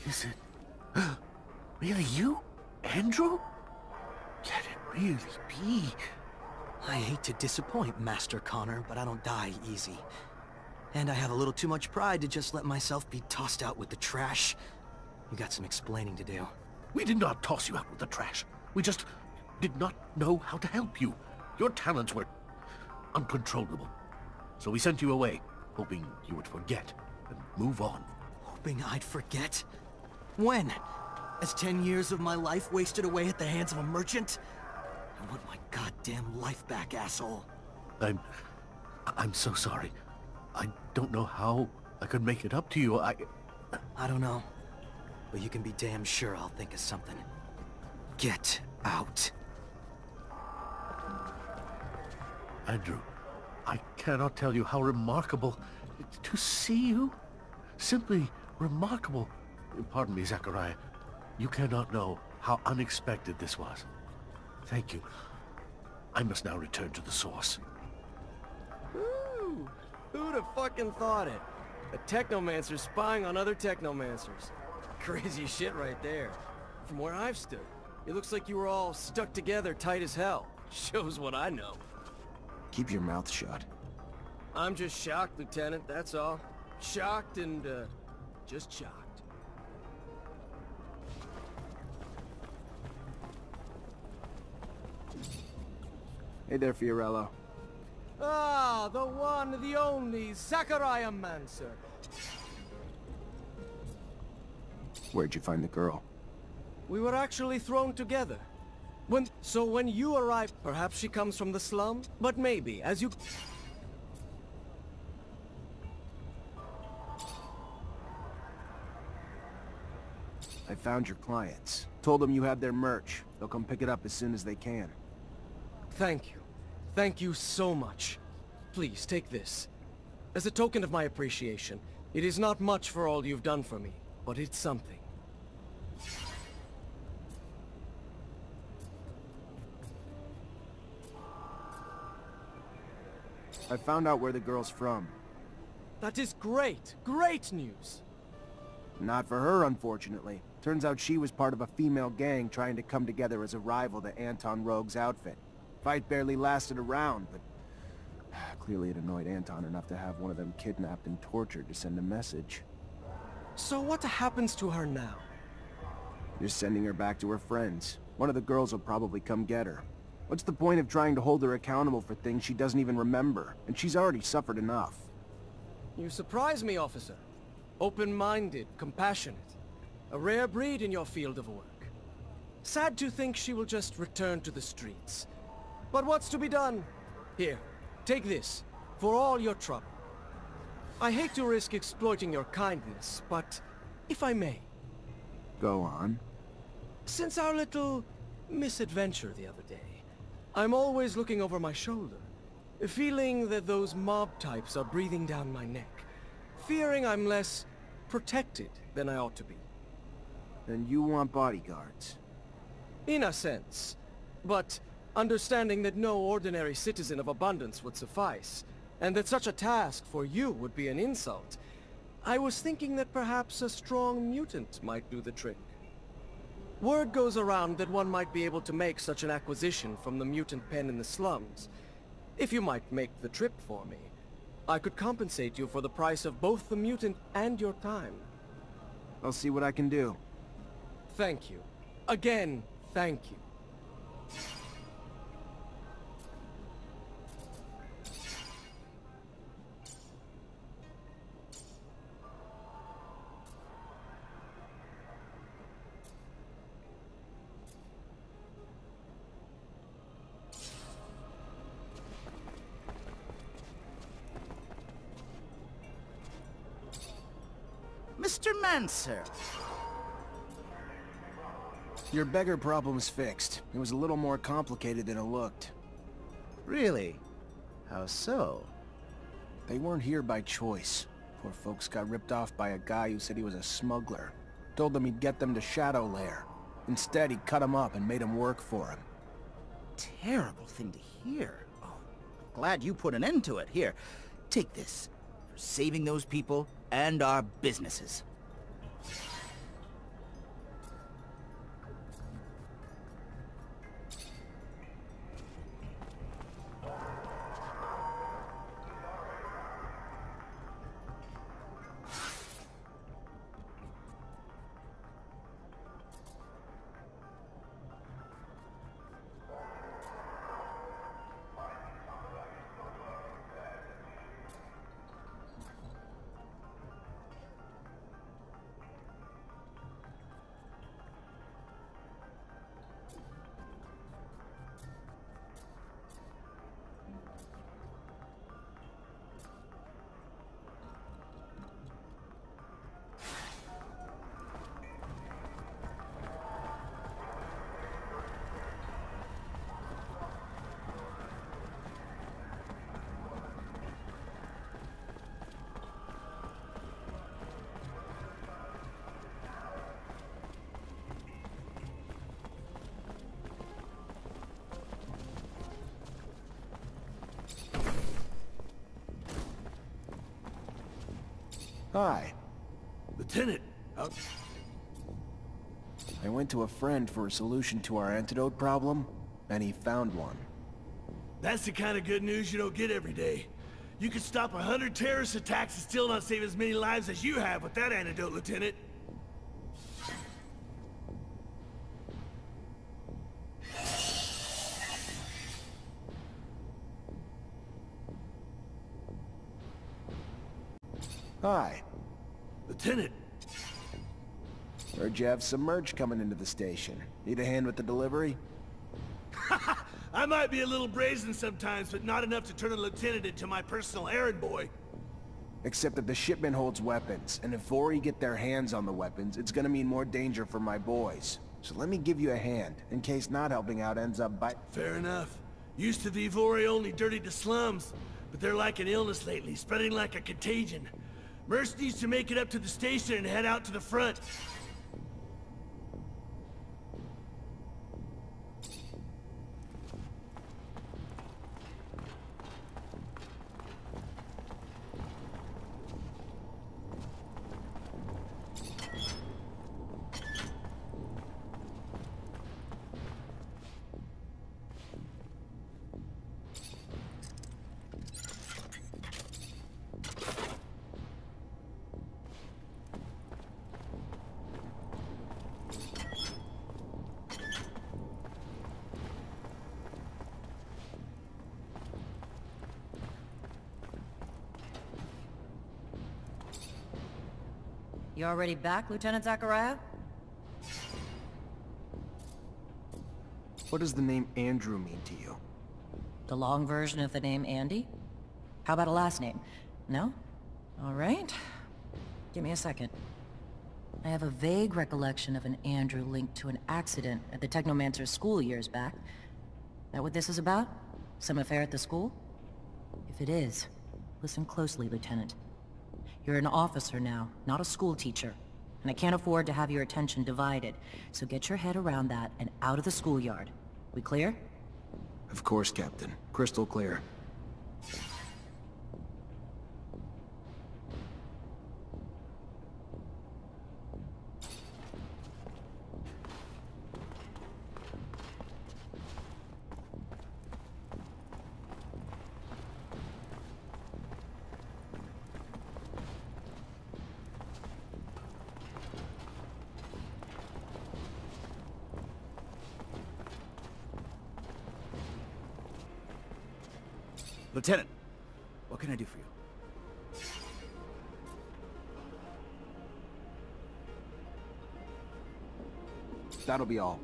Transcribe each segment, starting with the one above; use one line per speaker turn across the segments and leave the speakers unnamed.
Is it really you, Andrew? Can it really be?
I hate to disappoint, Master Connor, but I don't die easy. And I have a little too much pride to just let myself be tossed out with the trash. You got some explaining to do.
We did not toss you out with the trash. We just did not know how to help you. Your talents were uncontrollable. So we sent you away, hoping you would forget and move on.
Hoping I'd forget? When? As 10 years of my life wasted away at the hands of a merchant? I want my goddamn life back, asshole.
I'm so sorry. I don't know how I could make it up to you. I
don't know. But you can be damn sure I'll think of something. Get out.
Andrew, I cannot tell you how remarkable to see you. Simply remarkable. Pardon me, Zachariah. You cannot know how unexpected this was. Thank you. I must now return to the source.
Ooh, who'd have fucking thought it? A Technomancer spying on other Technomancers. Crazy shit right there. From where I've stood, it looks like you were all stuck together tight as hell. Shows what I know.
Keep your mouth shut.
I'm just shocked, Lieutenant, that's all. Shocked and, just shocked.
Hey there, Fiorello.
Ah, the one, the only, Zachariah Mancer.
Where'd you find the girl?
We were actually thrown together. So when you arrived, perhaps she comes from the slum? But maybe, as you...
I found your clients. Told them you had their merch. They'll come pick it up as soon as they can.
Thank you. Thank you so much. Please, take this. As a token of my appreciation, it is not much for all you've done for me, but it's something.
I found out where the girl's from.
That is great! Great news!
Not for her, unfortunately. Turns out she was part of a female gang trying to come together as a rival to Anton Rogue's outfit. Fight barely lasted a round, but clearly it annoyed Anton enough to have one of them kidnapped and tortured to send a message.
So what happens to her now?
Just sending her back to her friends. One of the girls will probably come get her. What's the point of trying to hold her accountable for things she doesn't even remember? And she's already suffered enough.
You surprise me, officer. Open-minded, compassionate. A rare breed in your field of work. Sad to think she will just return to the streets. But what's to be done? Here, take this, for all your trouble. I hate to risk exploiting your kindness, but if I may.
Go on.
Since our little misadventure the other day, I'm always looking over my shoulder, feeling that those mob types are breathing down my neck, fearing I'm less protected than I ought to be.
Then you want bodyguards?
In a sense, but understanding that no ordinary citizen of abundance would suffice, and that such a task for you would be an insult, I was thinking that perhaps a strong mutant might do the trick. Word goes around that one might be able to make such an acquisition from the mutant pen in the slums. If you might make the trip for me, I could compensate you for the price of both the mutant and your time.
I'll see what I can do.
Thank you. Again, thank you.
Mr. Mancer.
Your beggar problem's fixed. It was a little more complicated than it looked.
Really? How so?
They weren't here by choice. Poor folks got ripped off by a guy who said he was a smuggler. Told them he'd get them to Shadow Lair. Instead, he cut them up and made them work for him.
Terrible thing to hear. Oh, glad you put an end to it. Here, take this. For saving those people and our businesses.
Hi.
Lieutenant,
I went to a friend for a solution to our antidote problem, and he found one.
that's the kind of good news you don't get every day. You could stop 100 terrorist attacks and still not save as many lives as you have with that antidote, Lieutenant.
Hi.
Lieutenant,
Heard you have some merch coming into the station. Need a hand with the delivery?
I might be a little brazen sometimes, but not enough to turn a lieutenant into my personal errand boy.
Except that the shipment holds weapons, and if Vori get their hands on the weapons, it's gonna mean more danger for my boys. So let me give you a hand, in case not helping out ends up by...
Fair enough. Used to be Vori only dirtied the slums, but they're like an illness lately, spreading like a contagion. Merce needs to make it up to the station and head out to the front.
You already back, Lieutenant Zachariah?
What does the name Andrew mean to you?
The long version of the name Andy? How about a last name? No? Alright. Give me a second. I have a vague recollection of an Andrew linked to an accident at the Technomancer school years back. That what this is about? Some affair at the school? If it is, listen closely, Lieutenant. You're an officer now, not a school teacher. And I can't afford to have your attention divided. So get your head around that and out of the schoolyard. We clear?
Of course, Captain. Crystal clear.
Lieutenant, what can I do for you?
That'll be all.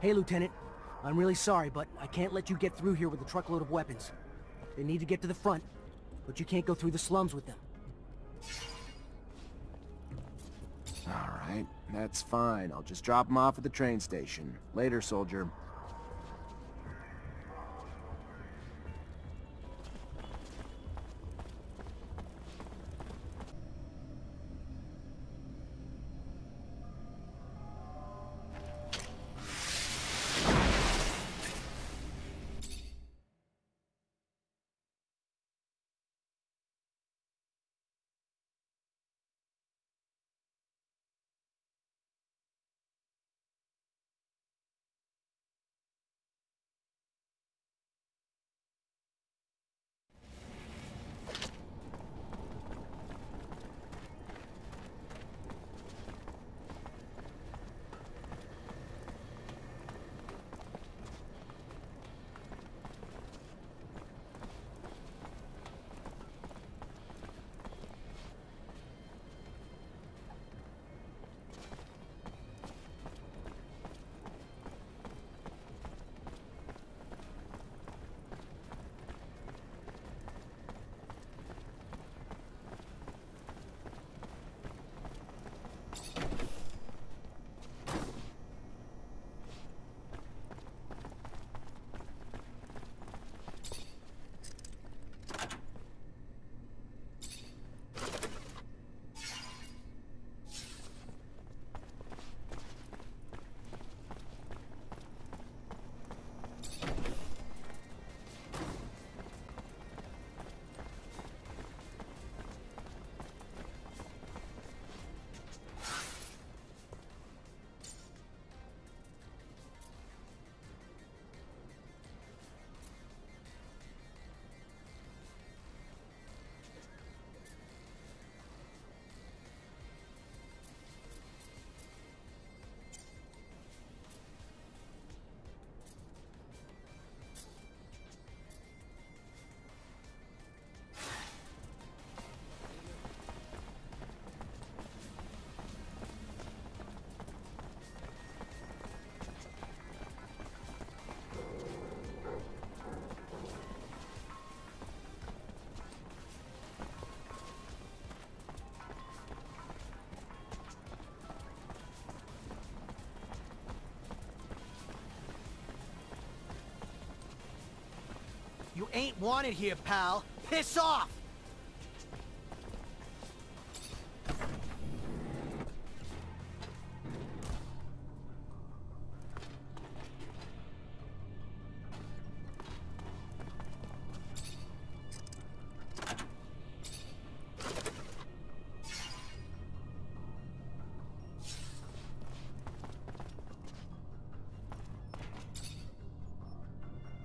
Hey, Lieutenant. I'm really sorry, but I can't let you get through here with a truckload of weapons. They need to get to the front. but you can't go through the slums with them.
Alright, that's fine. I'll just drop him off at the train station. Later, soldier.
You ain't wanted here, pal. Piss off!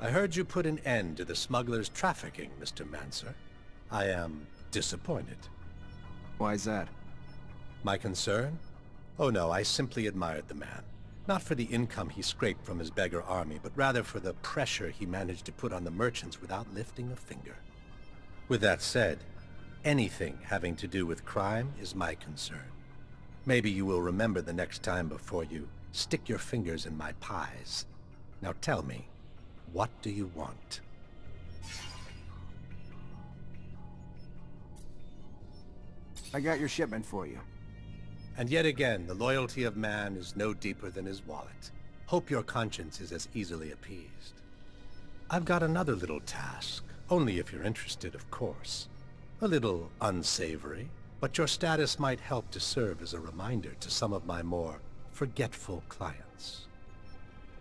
I heard you put an end to the smugglers' trafficking, Mr. Mancer. I am disappointed.
Why's that?
My concern? Oh no, I simply admired the man. Not for the income he scraped from his beggar army, but rather for the pressure he managed to put on the merchants without lifting a finger. With that said, anything having to do with crime is my concern. Maybe you will remember the next time before you stick your fingers in my pies. Now tell me, what do you want?
I got your shipment for you.
And yet again, the loyalty of man is no deeper than his wallet. Hope your conscience is as easily appeased. I've got another little task, only if you're interested, of course. A little unsavory, but your status might help to serve as a reminder to some of my more forgetful clients.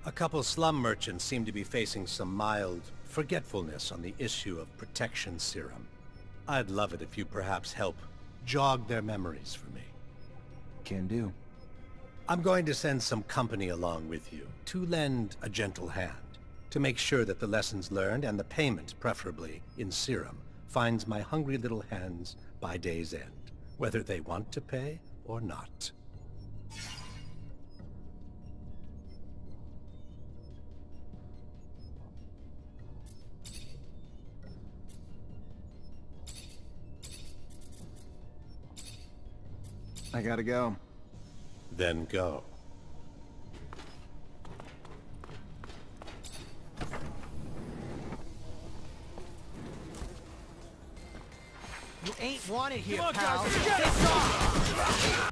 A couple slum merchants seem to be facing some mild forgetfulness on the issue of protection serum. I'd love it if you perhaps help jog their memories for me.
Can do.
I'm going to send some company along with you to lend a gentle hand, to make sure that the lessons learned and the payment, preferably in serum, finds my hungry little hands by day's end, whether they want to pay or not.
I gotta go.
Then go.
ain't wanted here,
Come on,
pal.
guys, get
Piss off!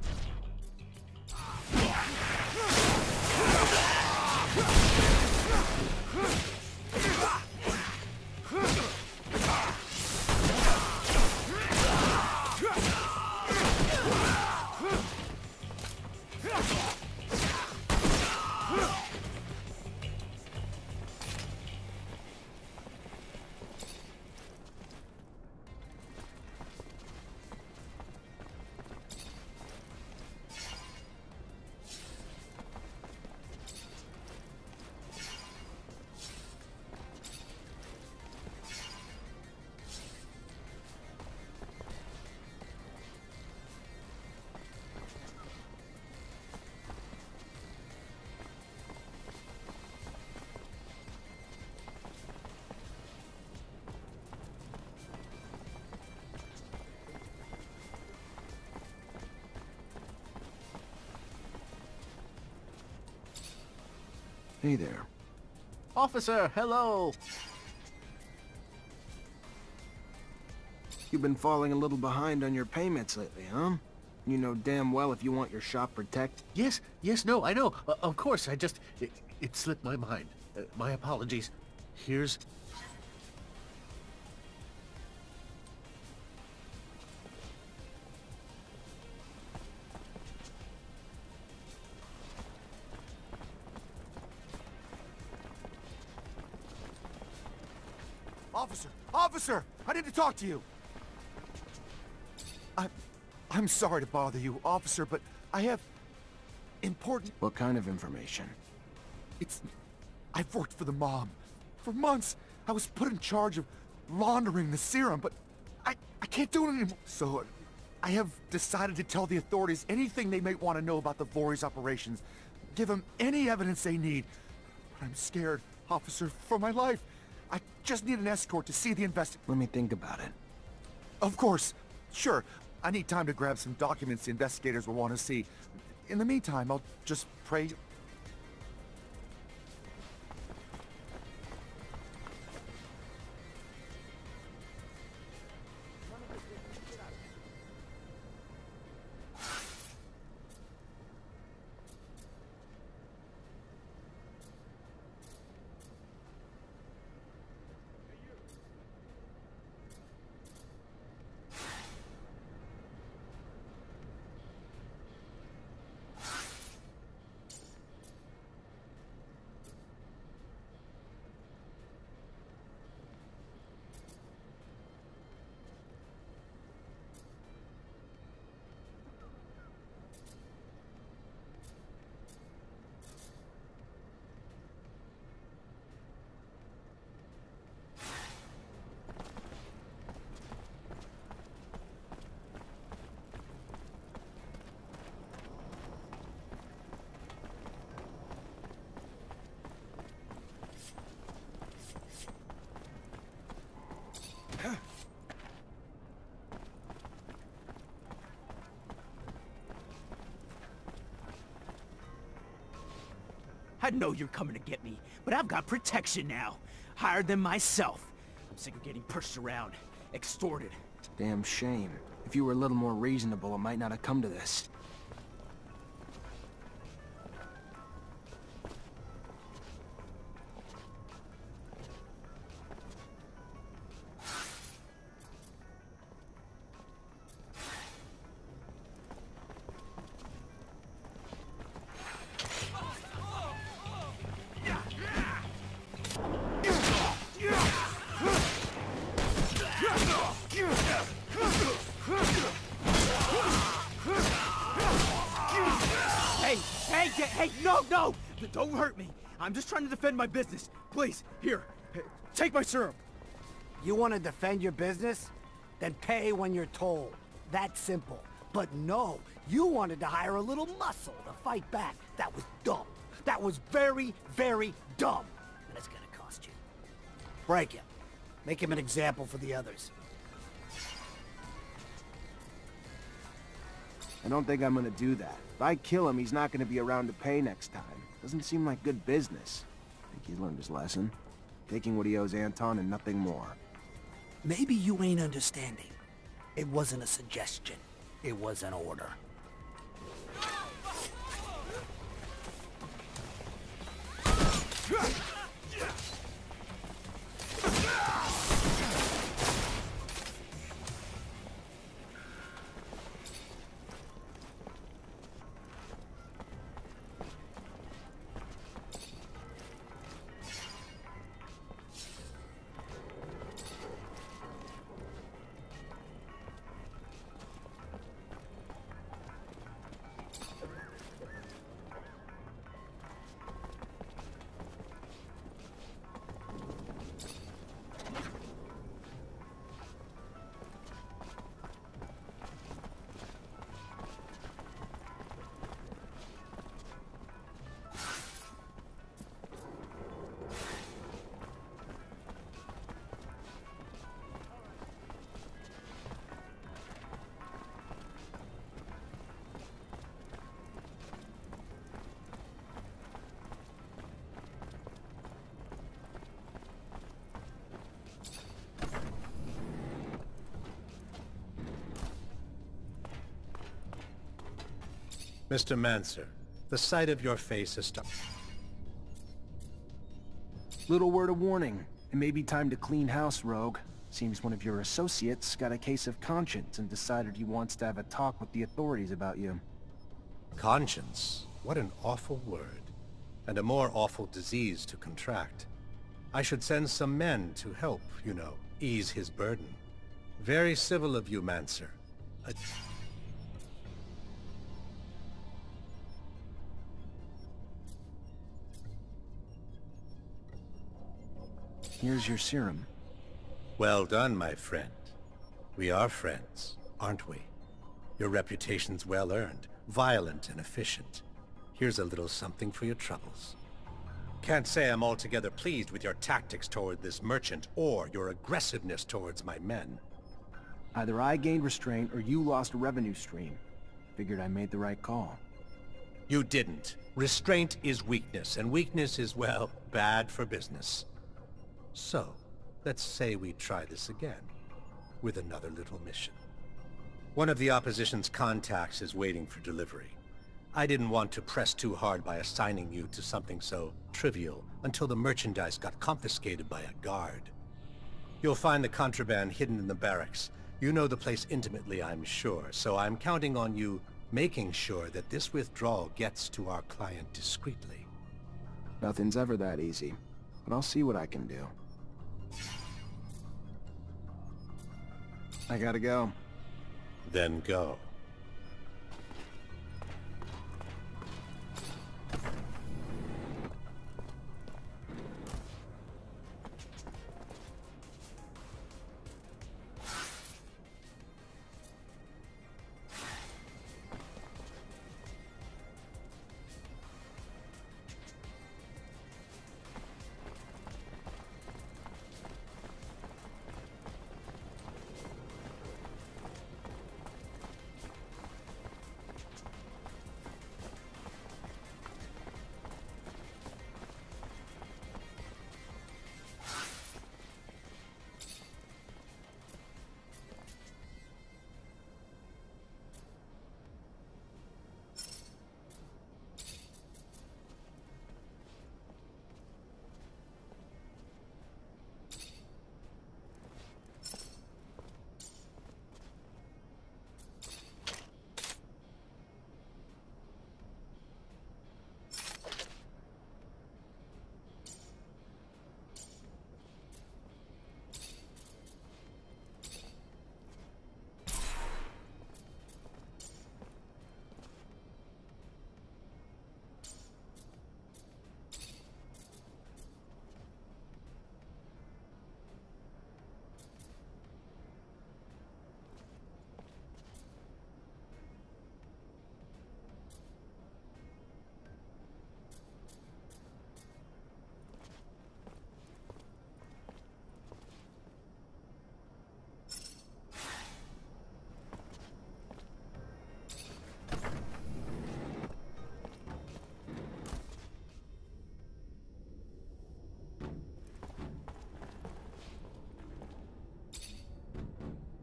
Hey there.
Officer, hello!
You've been falling a little behind on your payments lately, huh? You know damn well if you want your shop protected.
Yes, no, I know. Of course, it slipped my mind. My apologies. Here's...
Officer! Officer! I need to talk to you! I'm sorry to bother you, officer, but I have important...
What kind of information?
I've worked for the mob. For months, I was put in charge of laundering the serum, but I can't do it anymore. So, I have decided to tell the authorities anything they may want to know about the Voorhees operations. Give them any evidence they need. But I'm scared, officer, for my life. I just need an escort to see the
Let me think about it.
Of course. Sure. I need time to grab some documents the investigators will want to see. In the meantime, I'll just pray...
I know you're coming to get me, but I've got protection now. Hired them myself. I'm sick of getting pushed around, extorted.
Damn shame. If you were a little more reasonable, it might not have come to this.
Hey, no! Don't hurt me. I'm just trying to defend my business. Please, here, take my serum.
You want to defend your business? Then pay when you're told. That simple. But no, you wanted to hire a little muscle to fight back. That was dumb. That was very, very dumb. And it's gonna cost you. Break him. Make him an example for the others.
I don't think I'm gonna do that. If I kill him, he's not gonna be around to pay next time. Doesn't seem like good business. I think he's learned his lesson. Taking what he owes Anton and nothing more.
Maybe you ain't understanding. It wasn't a suggestion. It was an order.
Mr. Mancer, the sight of your face has
Little word of warning. It may be time to clean house, Rogue. Seems one of your associates got a case of conscience and decided he wants to have a talk with the authorities about you.
Conscience? What an awful word. And a more awful disease to contract. I should send some men to help, you know, ease his burden. Very civil of you, Mancer.
Here's your serum.
Well done, my friend. We are friends, aren't we? Your reputation's well earned, violent and efficient. Here's a little something for your troubles. Can't say I'm altogether pleased with your tactics toward this merchant or your aggressiveness towards my men.
Either I gained restraint or you lost a revenue stream. Figured I made the right call.
You didn't. Restraint is weakness, and weakness is, well, bad for business. So, let's say we try this again, with another little mission. One of the opposition's contacts is waiting for delivery. I didn't want to press too hard by assigning you to something so trivial until the merchandise got confiscated by a guard. You'll find the contraband hidden in the barracks. You know the place intimately, I'm sure, so I'm counting on you making sure that this withdrawal gets to our client discreetly.
Nothing's ever that easy, but I'll see what I can do. I gotta go.
Then go.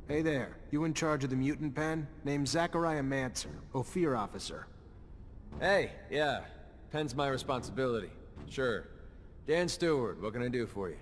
Hey there, you in charge of the mutant pen? Name's Zachariah Mancer, Ophir officer.
Hey, yeah. Pen's my responsibility. Sure. Dan Stewart, what can I do for you?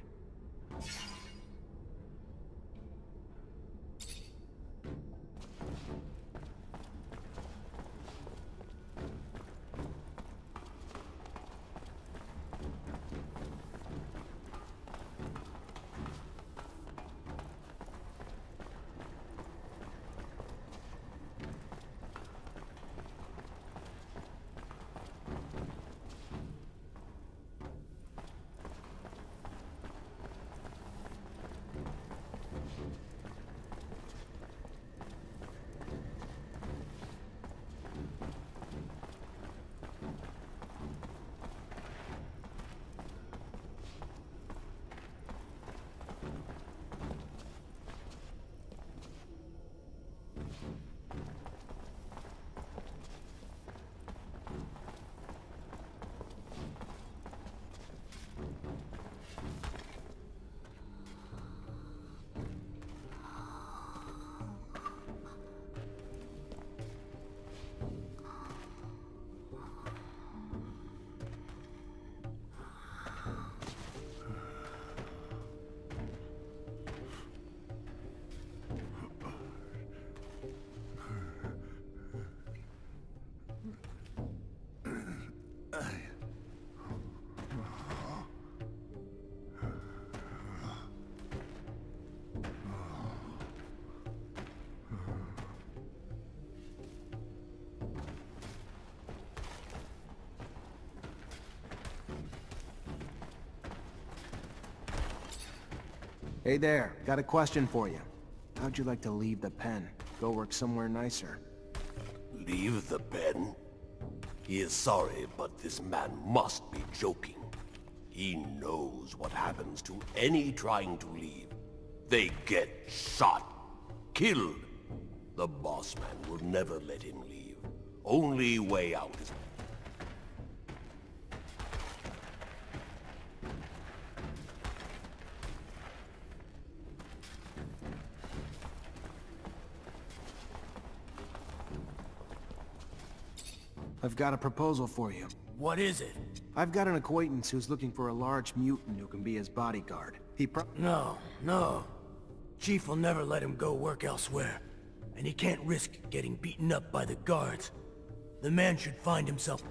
Hey there, got a question for you. How'd you like to leave the pen? Go work somewhere nicer?
Leave the pen? He is sorry, but this man must be joking. He knows what happens to any trying to leave. They get shot, killed. The boss man will never let him leave. Only way out is...
I've got a proposal for you.
What is it?
I've got an acquaintance who's looking for a large mutant who can be his bodyguard.
No. Chief will never let him go work elsewhere. And he can't risk getting beaten up by the guards. The man should find himself...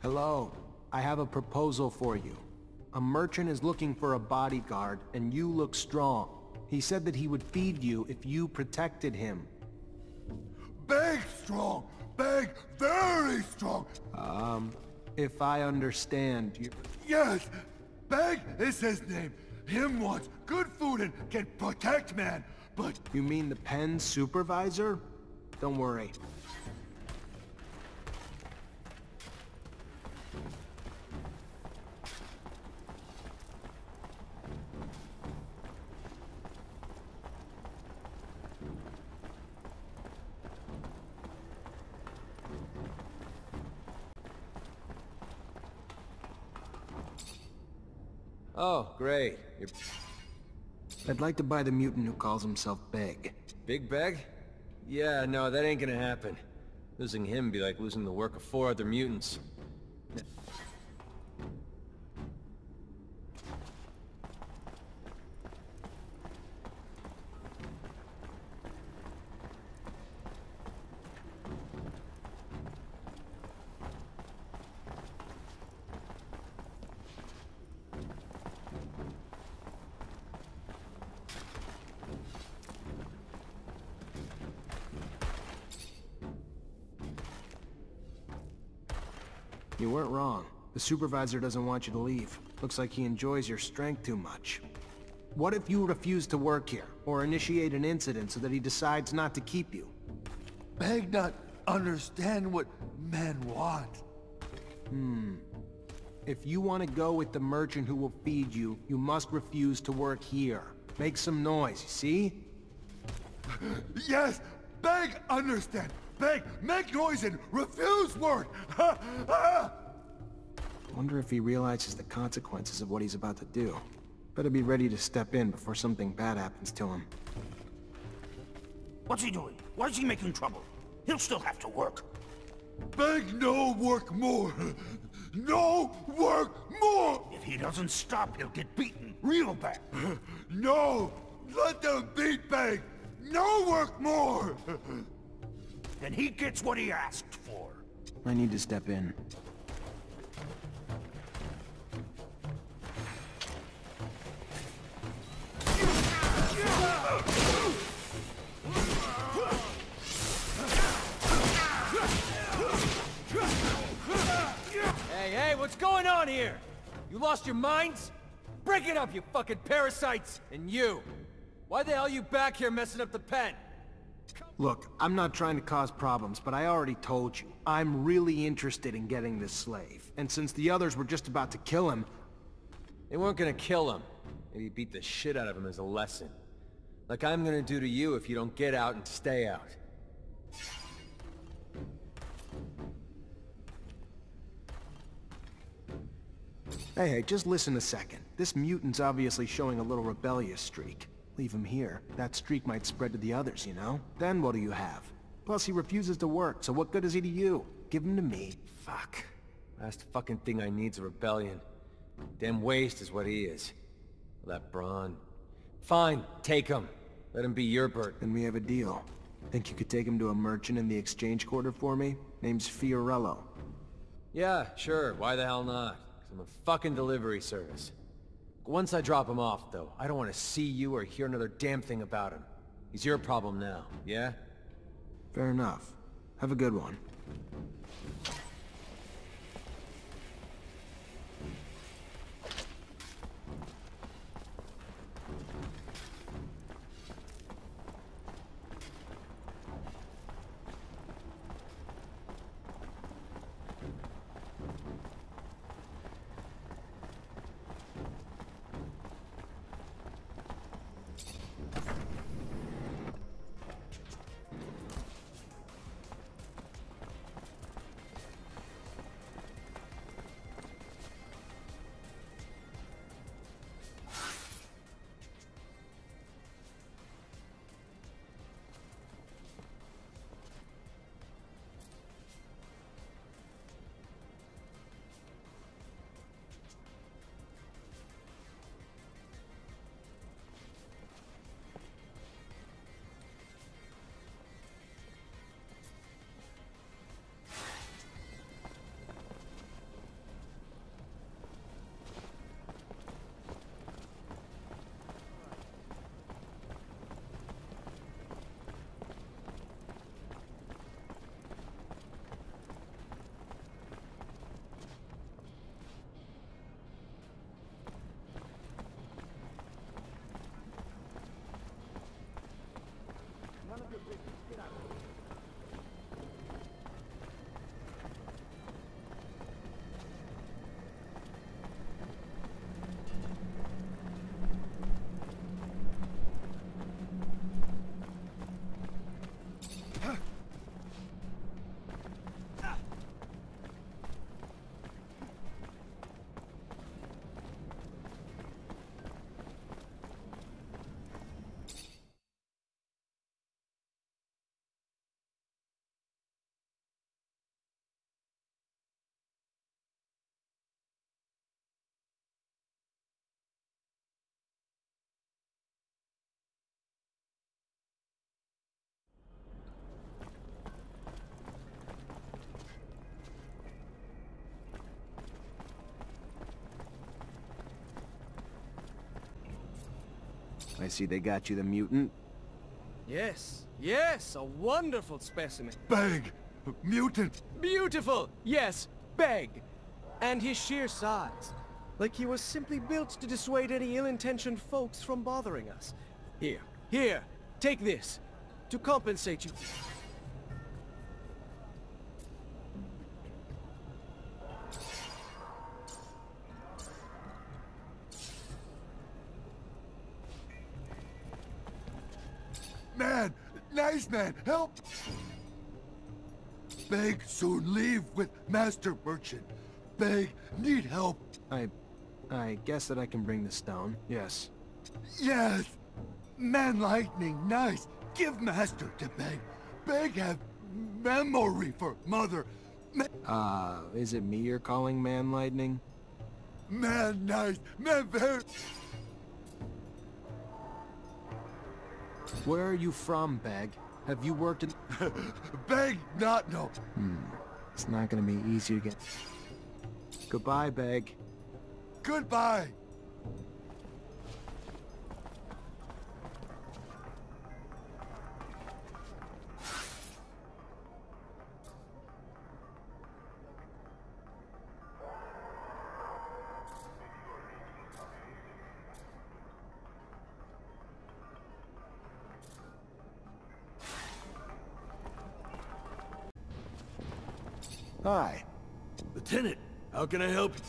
Hello, I have a proposal for you. A merchant is looking for a bodyguard, and you look strong. He said that he would feed you if you protected him.
Big strong! Big, very strong!
If I understand, you...
Yes! Big is his name. Him wants good food and can protect man, but...
You mean the pen supervisor? Don't worry.
Oh, great. You're...
I'd like to buy the mutant who calls himself Beg.
Big Beg? Yeah, no, that ain't gonna happen. Losing him be like losing the work of 4 other mutants.
You weren't wrong. The supervisor doesn't want you to leave. Looks like he enjoys your strength too much. What if you refuse to work here, or initiate an incident so that he decides not to keep you?
Beg not understand what men want.
If you want to go with the merchant who will feed you, you must refuse to work here. Make some noise, you see?
Yes, beg understand. Beg, make noise and refuse work.
Wonder if he realizes the consequences of what he's about to do. Better be ready to step in before something bad happens to him.
What's he doing? Why is he making trouble? He'll still have to work.
Beg no work more. No work more.
If he doesn't stop, he'll get beaten real bad.
No, let them beat Beg. No work more.
Then he gets what he asked for.
I need to step in.
Hey, what's going on here? You lost your minds? Break it up, you fucking parasites! And you! Why the hell are you back here messing up the pen?
Look, I'm not trying to cause problems, but I already told you. I'm really interested in getting this slave. And since the others were just about to kill him...
They weren't gonna kill him. Maybe beat the shit out of him as a lesson. Like I'm gonna do to you if you don't get out and stay out.
Hey, just listen a second. This mutant's obviously showing a little rebellious streak. Leave him here. That streak might spread to the others, you know? Then what do you have? Plus, he refuses to work, so what good is he to you? Give him to me.
Fuck. Last fucking thing I need's a rebellion. Damn waste is what he is. That brawn. Fine, take him. Let him be your Bert.
Then we have a deal. Think you could take him to a merchant in the exchange quarter for me? Name's Fiorello.
Yeah, sure. Why the hell not? 'Cause I'm a fucking delivery service. Once I drop him off, though, I don't want to see you or hear another damn thing about him. He's your problem now, yeah?
Fair enough. Have a good one. I see they got you the mutant.
Yes, yes, a wonderful specimen.
Beg! Mutant!
Beautiful! Yes, Beg! And his sheer size. Like he was simply built to dissuade any ill-intentioned folks from bothering us. Here, take this. To compensate you.
Nice man, help! Beg, soon leave with Master Merchant. Beg, need help.
I guess that I can bring the stone, yes.
Yes! Man lightning, nice. Give Master to Beg. Beg have memory for Mother.
Is it me you're calling Man Lightning?
Man nice, man very...
Where are you from, Beg? Have you worked in...
Beg not know.
It's not gonna be easy to get... Goodbye, Beg.
Goodbye.
Hi.
Lieutenant, how can I help you?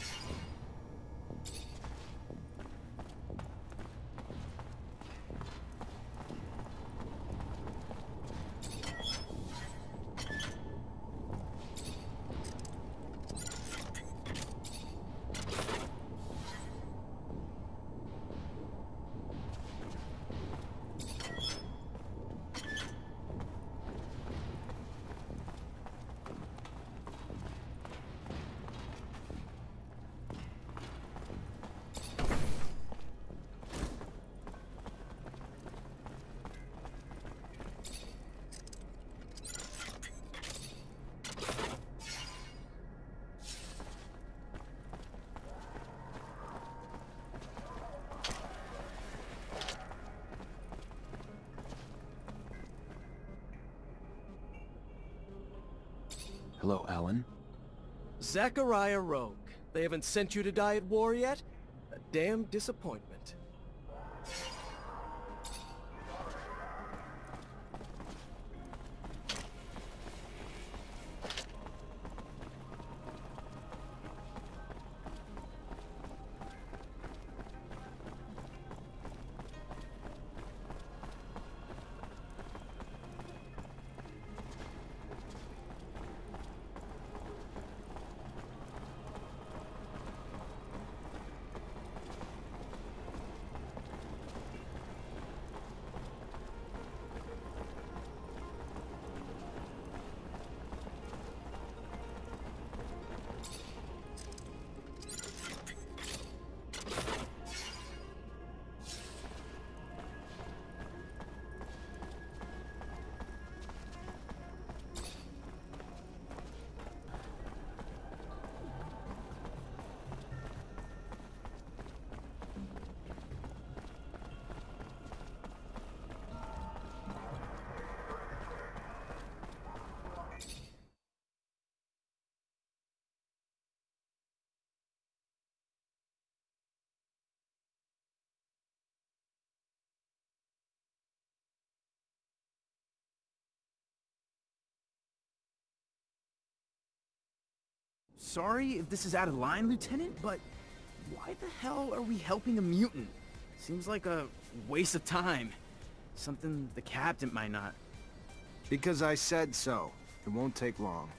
Hello, Alan. Zachariah Rogue. They haven't sent you to die at war yet? A damn disappointment.
Sorry if this is out of line, Lieutenant, but why the hell are we helping a mutant? Seems like a waste of time. Something the captain might not.
Because I said so. It won't take long.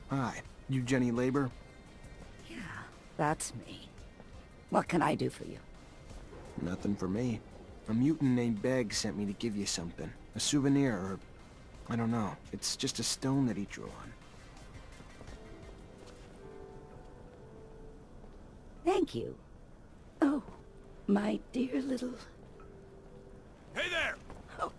Hi, you Jenny Labor?
Yeah, that's me. What can I do for you?
Nothing for me. A mutant named Beg sent me to give you something. A souvenir, or... I don't know. It's just a stone that he drew on.
Thank you. Oh, my dear little...
Hey there!
Oh.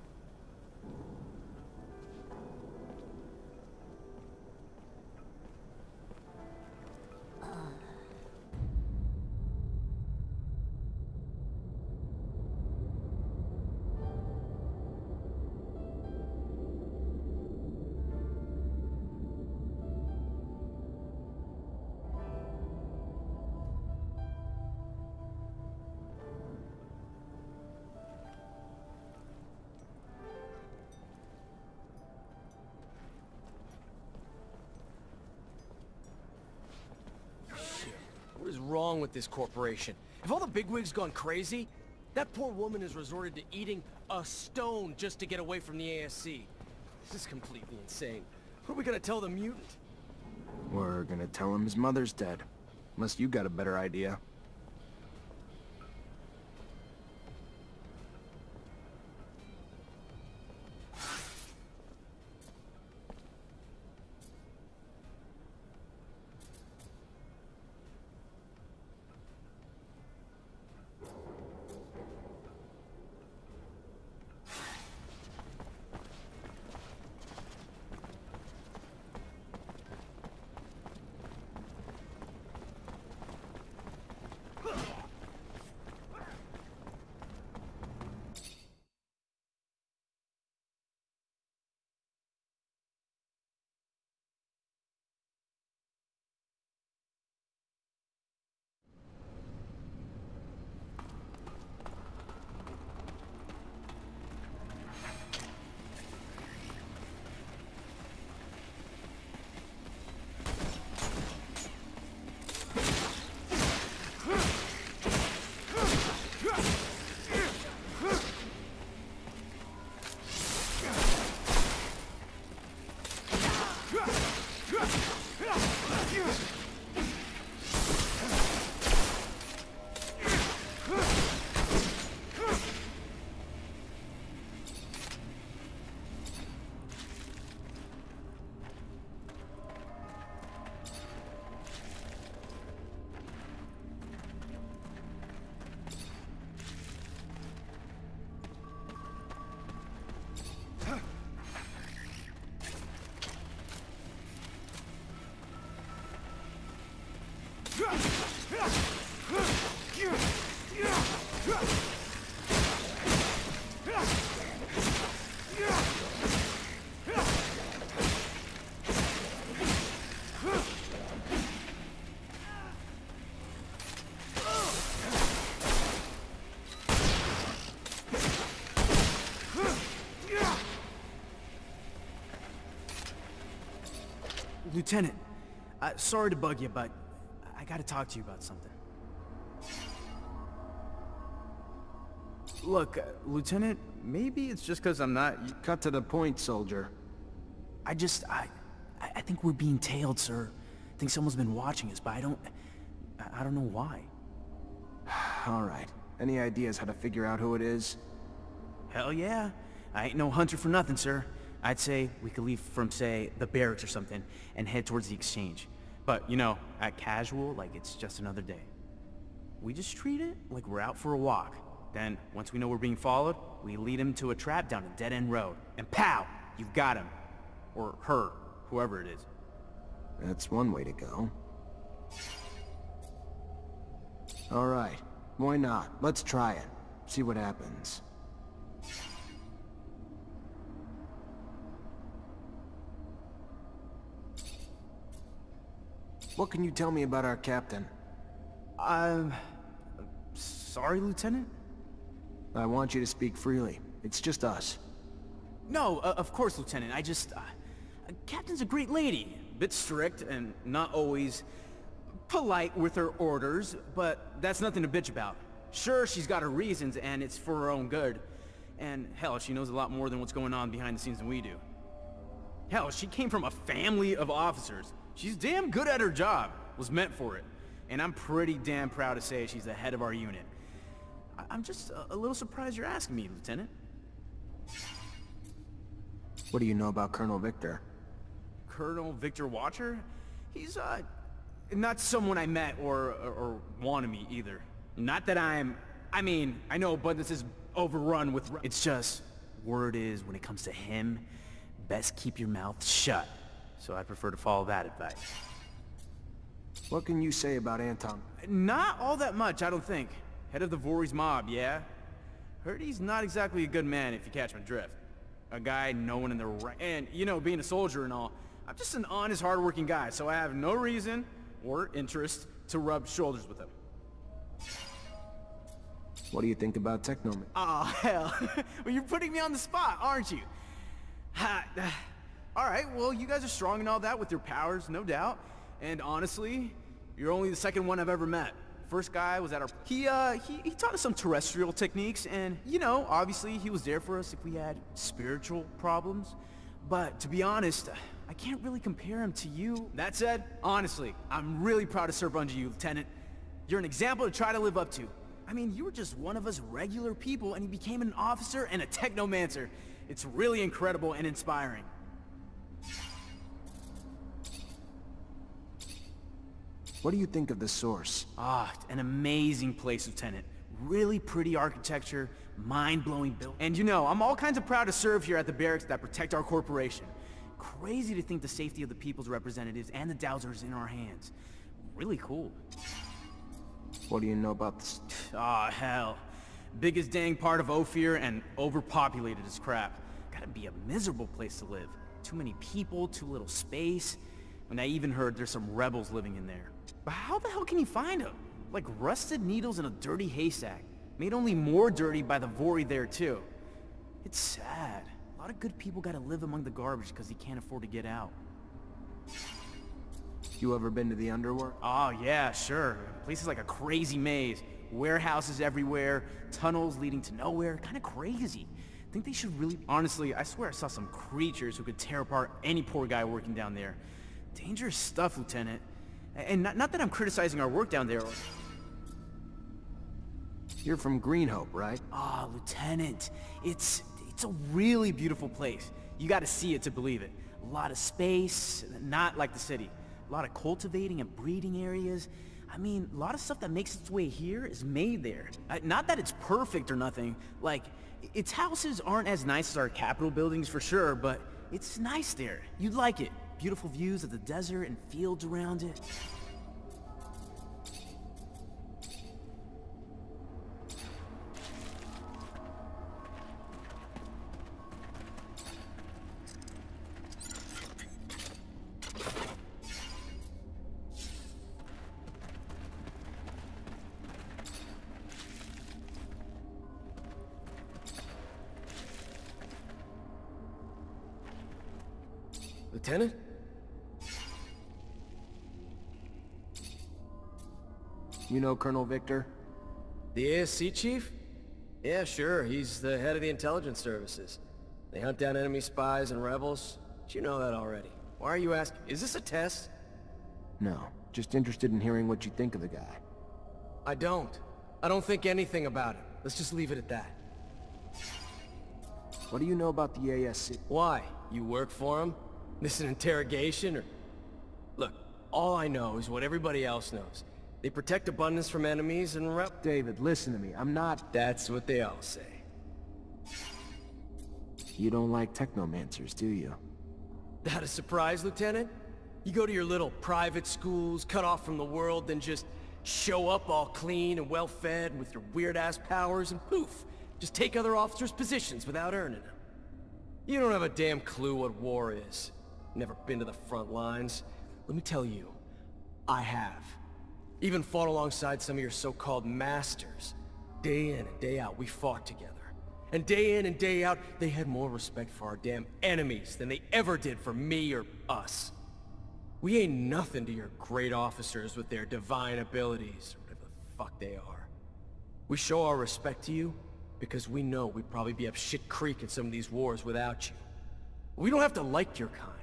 What is wrong with this corporation? Have all the bigwigs gone crazy? That poor woman has resorted to eating a stone just to get away from the ASC. This is completely insane. What are we gonna tell the mutant?
We're gonna tell him his mother's dead. Unless you got a better idea.
Lieutenant, sorry to bug you, but I gotta talk to you about something. Look, Lieutenant, maybe it's just because I'm not...
Cut to the point, soldier.
I think we're being tailed, sir. I think someone's been watching us, but I don't know why.
All right. Any ideas how to figure out who it is?
Hell yeah. I ain't no hunter for nothing, sir. I'd say we could leave from, say, the barracks or something, and head towards the exchange. But, you know, act casual, like it's just another day. We just treat it like we're out for a walk. Then, once we know we're being followed, we lead him to a trap down a dead-end road. And pow! You've got him. Or her. Whoever it is.
That's one way to go. All right. Why not? Let's try it. See what happens. What can you tell me about our captain?
Sorry, Lieutenant?
I want you to speak freely. It's just us.
No, of course, Lieutenant. I just... Captain's a great lady. Bit strict and not always polite with her orders, but that's nothing to bitch about. Sure, she's got her reasons, and it's for her own good. And hell, she knows a lot more than what's going on behind the scenes than we do. Hell, she came from a family of officers. She's damn good at her job. Was meant for it. And I'm pretty damn proud to say she's the head of our unit. I'm just a little surprised you're asking me, Lieutenant.
What do you know about Colonel Victor?
Colonel Victor Watcher? He's, not someone I met or want to meet either. Not that I mean, I know Abundance is overrun with... It's just, word is, when it comes to him, best keep your mouth shut. So I prefer to follow that advice.
What can you say about Anton?
Not all that much, I don't think. Head of the Voorhees mob, yeah? Heard he's not exactly a good man, if you catch my drift. A guy no one in their right... And, you know, being a soldier and all, I'm just an honest, hard-working guy, so I have no reason or interest to rub shoulders with him.
What do you think about Technomancer?
Oh, hell. Well, you're putting me on the spot, aren't you? Alright, well, you guys are strong and all that with your powers, no doubt. And honestly, you're only the second one I've ever met. First guy was at our... He taught us some terrestrial techniques, and, you know, obviously he was there for us if we had spiritual problems. But, to be honest, I can't really compare him to you. That said, honestly, I'm really proud to serve under you, Lieutenant. You're an example to try to live up to. I mean, you were just one of us regular people, and you became an officer and a Technomancer. It's really incredible and inspiring.
What do you think of the Source?
Ah, an amazing place, Lieutenant. Really pretty architecture, mind-blowing build. And you know, I'm all kinds of proud to serve here at the barracks that protect our corporation. Crazy to think the safety of the people's representatives and the Dowsers in our hands. Really cool.
What do you know about this?
Ah, hell. Biggest dang part of Ophir and overpopulated as crap. Gotta be a miserable place to live. Too many people, too little space. And I even heard there's some rebels living in there. But how the hell can you find them? Like rusted needles in a dirty haystack. Made only more dirty by the Vori there too. It's sad. A lot of good people gotta live among the garbage because they can't afford to get out.
You ever been to the underworld?
Oh yeah, sure. The place is like a crazy maze. Warehouses everywhere, tunnels leading to nowhere. Kinda crazy. Think they should really... Honestly, I swear I saw some creatures who could tear apart any poor guy working down there. Dangerous stuff, Lieutenant. And not that I'm criticizing our work down there.
You're from Greenhope, right?
Ah, Lieutenant. It's a really beautiful place. You gotta see it to believe it. A lot of space, not like the city. A lot of cultivating and breeding areas. I mean, a lot of stuff that makes its way here is made there. Not that it's perfect or nothing. Like, its houses aren't as nice as our Capitol buildings for sure, but it's nice there. You'd like it. Beautiful views of the desert and fields around it.
Lieutenant?
You know Colonel Victor?
The ASC chief? Yeah, sure. He's the head of the intelligence services. They hunt down enemy spies and rebels. But you know that already. Why are you asking? Is this a test?
No. Just interested in hearing what you think of the guy.
I don't. I don't think anything about it. Let's just leave it at that.
What do you know about the ASC?
Why? You work for him? This an interrogation, or... Look, all I know is what everybody else knows. They protect Abundance from enemies and
David, listen to me. I'm not...
That's what they all say.
You don't like Technomancers, do you?
That a surprise, Lieutenant? You go to your little private schools, cut off from the world, then just show up all clean and well-fed with your weird-ass powers, and poof! Just take other officers' positions without earning them. You don't have a damn clue what war is. Never been to the front lines. Let me tell you, I have. Even fought alongside some of your so-called masters. Day in and day out, we fought together. And day in and day out, they had more respect for our damn enemies than they ever did for me or us. We ain't nothing to your great officers with their divine abilities, or whatever the fuck they are. We show our respect to you because we know we'd probably be up shit creek in some of these wars without you. We don't have to like your kind.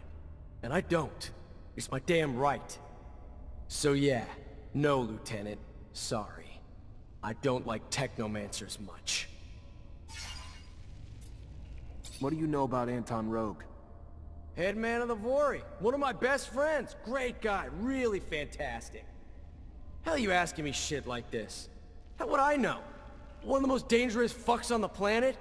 And I don't. It's my damn right. So yeah, no, Lieutenant. Sorry. I don't like Technomancers much.
What do you know about Anton Rogue?
Head man of the Vori, one of my best friends. Great guy, really fantastic. Hell you asking me shit like this? How would I know? One of the most dangerous fucks on the planet?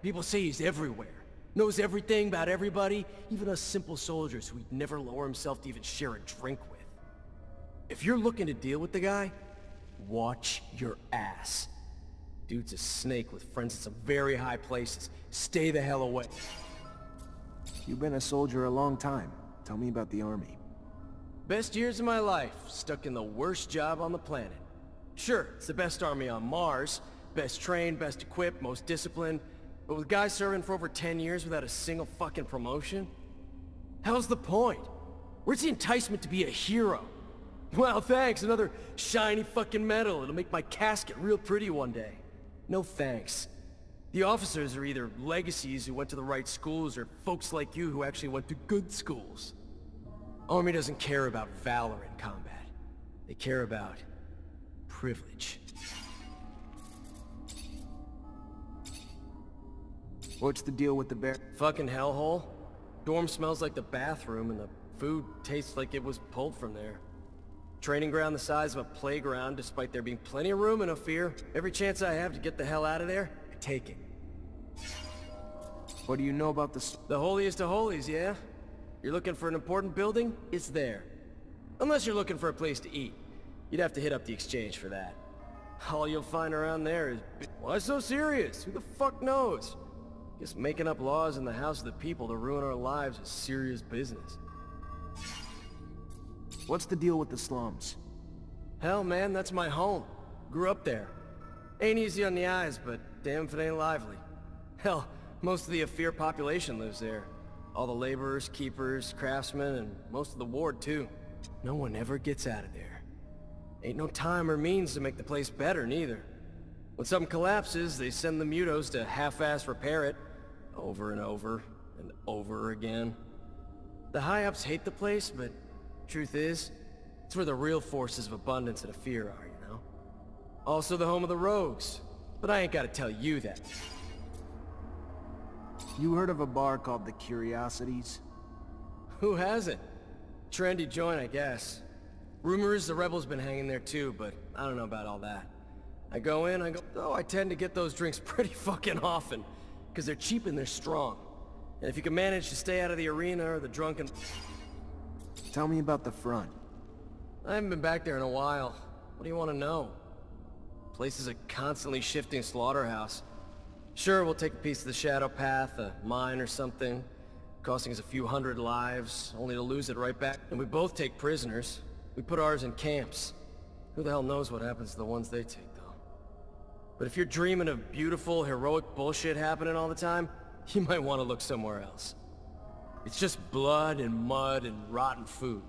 People say he's everywhere. Knows everything about everybody, even us simple soldiers who he'd never lower himself to even share a drink with. If you're looking to deal with the guy, watch your ass. Dude's a snake with friends in some very high places. Stay the hell away.
You've been a soldier a long time. Tell me about the army.
Best years of my life, stuck in the worst job on the planet. Sure, it's the best army on Mars. Best trained, best equipped, most disciplined. But with guys serving for over 10 years without a single fucking promotion? Hell's the point? Where's the enticement to be a hero? Well, thanks, another shiny fucking medal. It'll make my casket real pretty one day. No thanks. The officers are either legacies who went to the right schools or folks like you who actually went to good schools. Army doesn't care about valor in combat. They care about privilege.
What's the deal with the bear?
Fucking hellhole. Dorm smells like the bathroom and the food tastes like it was pulled from there. Training ground the size of a playground despite there being plenty of room in Ophir. Every chance I have to get the hell out of there, I take it.
What do you know about
the holiest of holies, yeah? You're looking for an important building? It's there. Unless you're looking for a place to eat. You'd have to hit up the exchange for that. All you'll find around there is... Why so serious? Who the fuck knows? Guess making up laws in the house of the people to ruin our lives is serious business.
What's the deal with the slums?
Hell, man, that's my home. Grew up there. Ain't easy on the eyes, but damn if it ain't lively. Hell, most of the Ophir population lives there. All the laborers, keepers, craftsmen, and most of the ward, too. No one ever gets out of there. Ain't no time or means to make the place better, neither. When something collapses, they send the mutos to half-ass repair it. Over and over, and over again. The high-ups hate the place, but truth is, it's where the real forces of abundance and fear are, you know? Also the home of the rogues, but I ain't gotta tell you that.
You heard of a bar called the Curiosities?
Who hasn't? Trendy joint, I guess. Rumor is the rebels been hanging there too, but I don't know about all that. I go in, I tend to get those drinks pretty fucking often. Because they're cheap and they're strong. And if you can manage to stay out of the arena or the drunken...
Tell me about the front.
I haven't been back there in a while. What do you want to know? The place is a constantly shifting slaughterhouse. Sure, we'll take a piece of the Shadow Path, a mine or something, costing us a few hundred lives, only to lose it right back. And we both take prisoners. We put ours in camps. Who the hell knows what happens to the ones they take, though? But if you're dreaming of beautiful, heroic bullshit happening all the time, you might want to look somewhere else. It's just blood and mud and rotten food.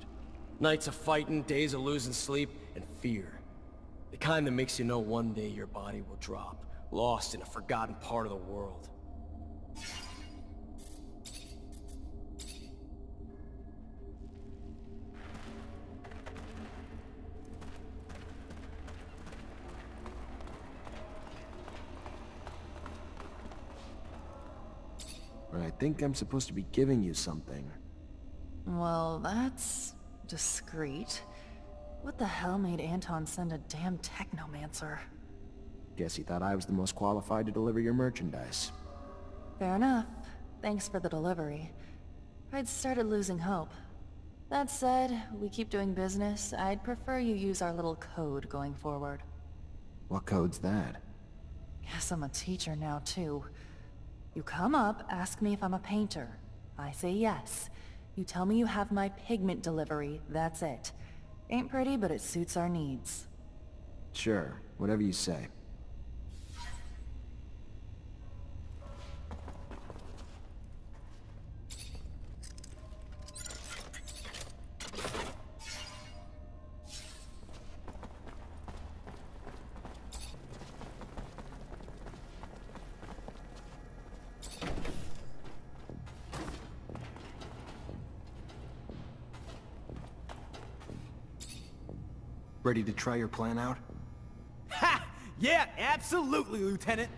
Nights of fighting, days of losing sleep, and fear. The kind that makes you know one day your body will drop, lost in a forgotten part of the world.
I think I'm supposed to be giving you something.
Well, that's discreet. What the hell made Anton send a damn Technomancer?
Guess he thought I was the most qualified to deliver your merchandise.
Fair enough. Thanks for the delivery. I'd started losing hope. That said, we keep doing business. I'd prefer you use our little code going forward.
What code's that?
Guess I'm a teacher now, too. You come up, ask me if I'm a painter. I say yes. You tell me you have my pigment delivery, that's it. Ain't pretty, but it suits our needs.
Sure, whatever you say. Ready to try your plan out?
Ha! Yeah, absolutely, Lieutenant.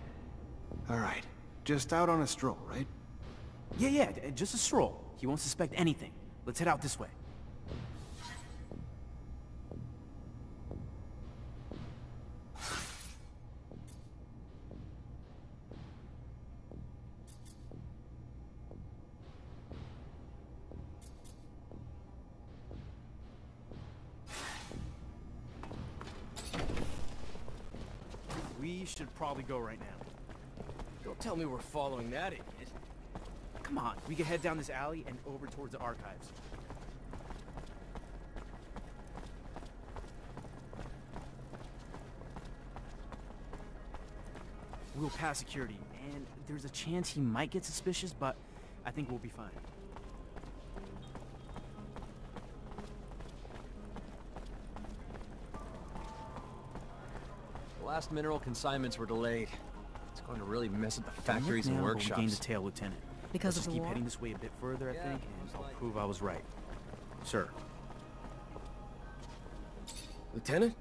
All right. Just out on a stroll, right?
Yeah, just a stroll. He won't suspect anything. Let's head out this way. We should probably go right now.
Don't tell me we're following that idiot.
Come on, we can head down this alley and over towards the archives. We'll pass security, and there's a chance he might get suspicious, but I think we'll be fine.
The last mineral consignments were delayed. It's going to really mess up the factories and
Now, but we
workshops.
gained a tail, Lieutenant.
Because
Let's
of
just
the
keep
war?
heading this way a bit further, I think, and I'll prove I was right. Sir.
Lieutenant?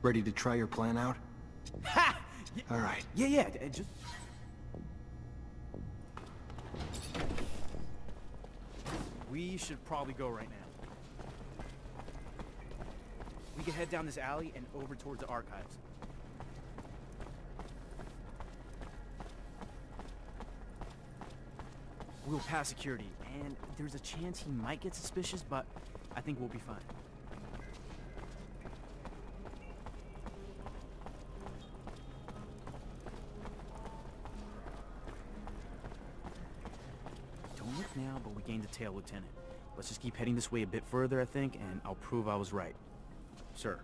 Ready to try your plan out?
Ha!
All right.
Yeah, just... We should probably go right now. We can head down this alley and over towards the archives. We'll pass security, and there's a chance he might get suspicious, but I think we'll be fine. Don't look now, but we gained a tail, Lieutenant. Let's just keep heading this way a bit further, I think, and I'll prove I was right. Sir.